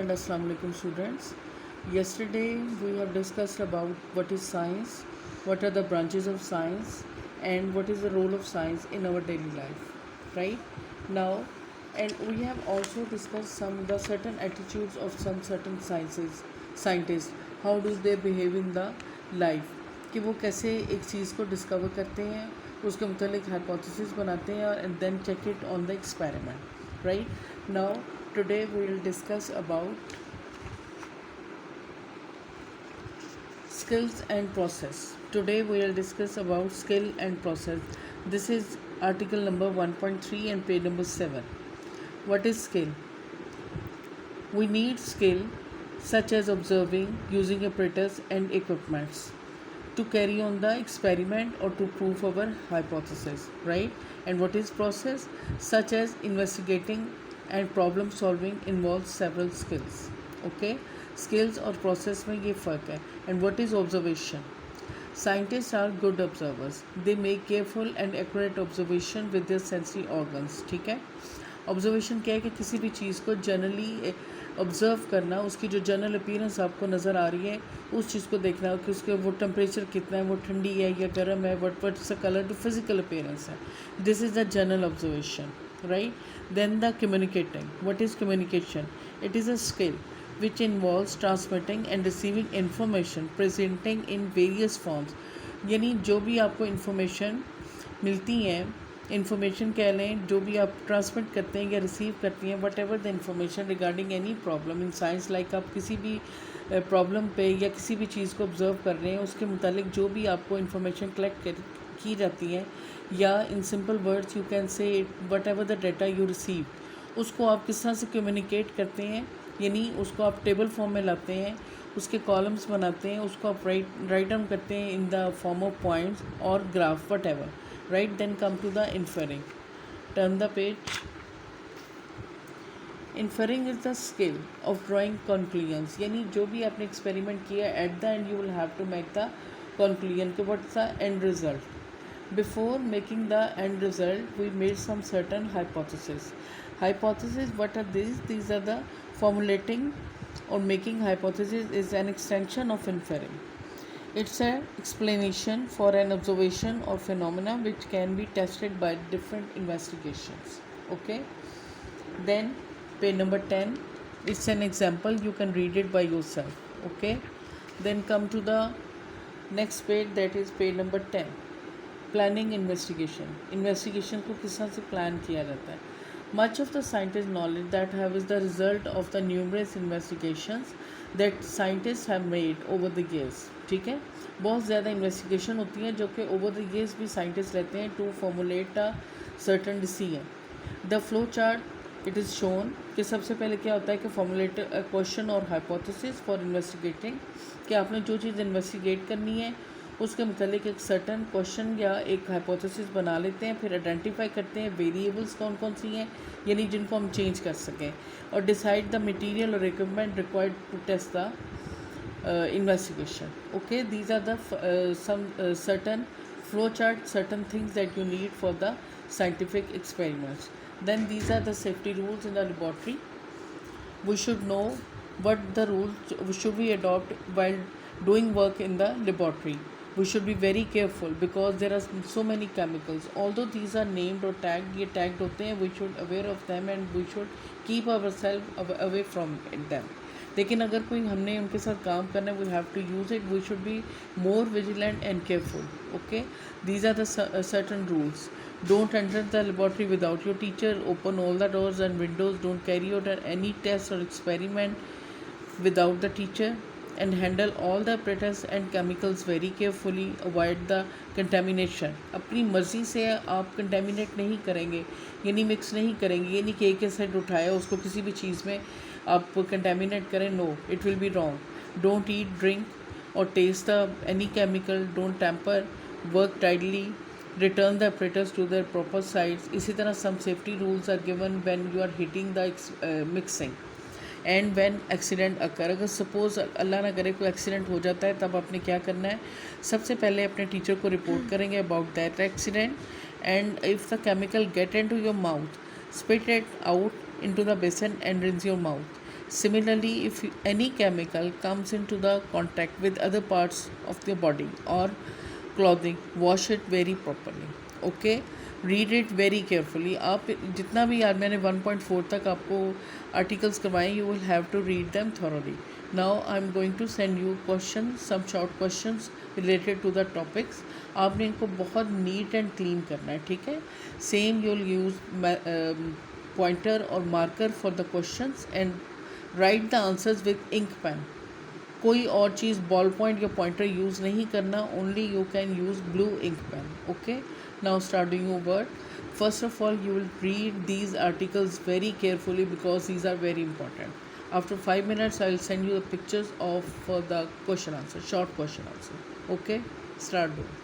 and Assalamu alaikum students. Yesterday we have discussed about what is science, what are the branches of science, and what is the role of science in our daily life. Right now, and we have also discussed some the certain attitudes of some certain scientists. How do they behave in the life? कि वो कैसे एक चीज़ को discover करते हैं, उसके मुतालिक hypothesis बनाते हैं and then check it on the experiment. Right now, today we will discuss about skills and process. Today we will discuss about skill and process. This is article number 1.3 and page number 7. What is skill? We need skill such as observing, using apparatus and equipments to carry on the experiment or to prove our hypothesis, right? And what is process? Such as investigating and problem solving involves several skills. Okay, skills और process में ये फ़र्क है. And what is observation? Scientists are good observers. They make careful and accurate observation with their sensory organs. ठीक है. Observation क्या है कि किसी भी चीज़ को जनरली ऑब्ज़र्व करना, उसकी जो जनरल अपीयरेंस आपको नज़र आ रही है उस चीज़ को देखना कि उसके वो टेम्परेचर कितना है, वो ठंडी है या गर्म है, वट सा कलर जो फिजिकल अपीयरेंस है. This is the general observation, right. Then the communicating. What is communication? It is a skill which involves transmitting and receiving information presenting in various forms. यानी जो भी आपको इन्फॉर्मेशन मिलती हैं, information कह लें, जो भी आप ट्रांसमिट करते हैं या रिसीव करती हैं, what ever the information regarding any problem in science, like आप किसी भी प्रॉब्लम पे या किसी भी चीज़ को ऑब्जर्व कर रहे हैं, उसके मुतालिक जो भी आपको इन्फॉर्मेशन कलेक्ट की जाती है, या in simple words you can say what ever the data you receive, उसको आप किस तरह से कम्युनिकेट करते हैं, यानी उसको आप टेबल फॉर्म में लाते हैं, उसके कॉलम्स बनाते हैं, उसको आप राइट डाउन करते हैं in the form of points और graph whatever, right. Then come to the inferring. Turn the page. Inferring is the skill of drawing conclusions. यानी जो भी आपने एक्सपेरिमेंट किया, at the end you will have to make the conclusion कि what's the end result. Before making the end result, we made some certain hypotheses. Hypotheses, what are these? These are the formulating or making hypothesis is an extension of inferring. It's an explanation for an observation or phenomena which can be tested by different investigations. Okay. Then page number 10. It's an example. You can read it by yourself. Okay. Then come to the next page, that is page number 10. Planning investigation. Investigation को किस तरह से plan किया जाता है. Much of the scientist knowledge that have is the result of the numerous investigations that scientist have made over the years. ठीक है, बहुत ज़्यादा इन्वेस्टिगेशन होती हैं जो कि ओवर द ईयर्स भी साइंटिस्ट रहते हैं to formulate a certain decision. The flow chart it is shown कि सबसे पहले क्या होता है कि फॉर्मुलेट अ क्वेश्चन और हाइपोथेसिस फॉर इन्वेस्टिगेटिंग, कि आपने जो चीज़ इन्वेस्टिगेट करनी है उसके मुतालिक एक सर्टन क्वेश्चन या एक हाइपोथेसिस बना लेते हैं, फिर आइडेंटिफाई करते हैं वेरिएबल्स कौन कौन सी हैं, यानी जिनको हम चेंज कर सकें, और डिसाइड द मटेरियल और equipment required to test the investigation. Okay, these are the some certain flow chart, certain things that you need for the scientific experiments. Then these are the safety rules in the laboratory. We should know what the rules should we adopt while doing work in the laboratory. We should be very careful because there are so many chemicals. Although these are named or tagged, ये tagged होते हैं, we should aware of them and we should keep ourselves away from them. लेकिन अगर कोई हमने उनके साथ काम करना है, we have to use it. We should be more vigilant and careful. Okay, these are the certain rules. Don't enter the laboratory without your teacher. Open all the doors and windows. Don't carry out any test or experiment without the teacher, and handle all the apparatus and chemicals very carefully. Avoid the contamination. अपनी मर्ज़ी से आप contaminate नहीं करेंगे, यानी mix नहीं करेंगे, यानी कि एक साइड उठाया उसको किसी भी चीज़ में आप कंटेमिनेट करें. No, it will be wrong. Don't eat, drink और taste the any chemical. Don't tamper. Work tidily. Return the apparatus to their proper sites. इसी तरह some safety rules are given when you are heating the mixing. And when accident occur, अगर suppose अल्लाह ना करे कोई accident हो जाता है, तब आपने क्या करना है, सबसे पहले अपने टीचर को रिपोर्ट करेंगे about that accident. And if the chemical get into your mouth, spit it out into the basin and rinse your mouth. Similarly, if any chemical comes into the contact with other parts of your body or clothing, wash it very properly. Okay, read it very carefully. आप जितना भी यार मैंने 1.4 तक आपको articles करवाए, you will have to read them thoroughly. Now I am going to send you question, some short questions related to the topics. आपने इनको बहुत नीट एंड क्लीन करना है, ठीक है. Same you will use pointer और marker for the questions and write the answers with ink pen. कोई और चीज़ बॉल पॉइंट या पॉइंटर यूज़ नहीं करना, only you can use blue ink pen. Okay, now start doing your work. First of all, you will read these articles very carefully because these are very important. After 5 minutes I will send you the pictures of the question answer, short question answer. Okay, start doing.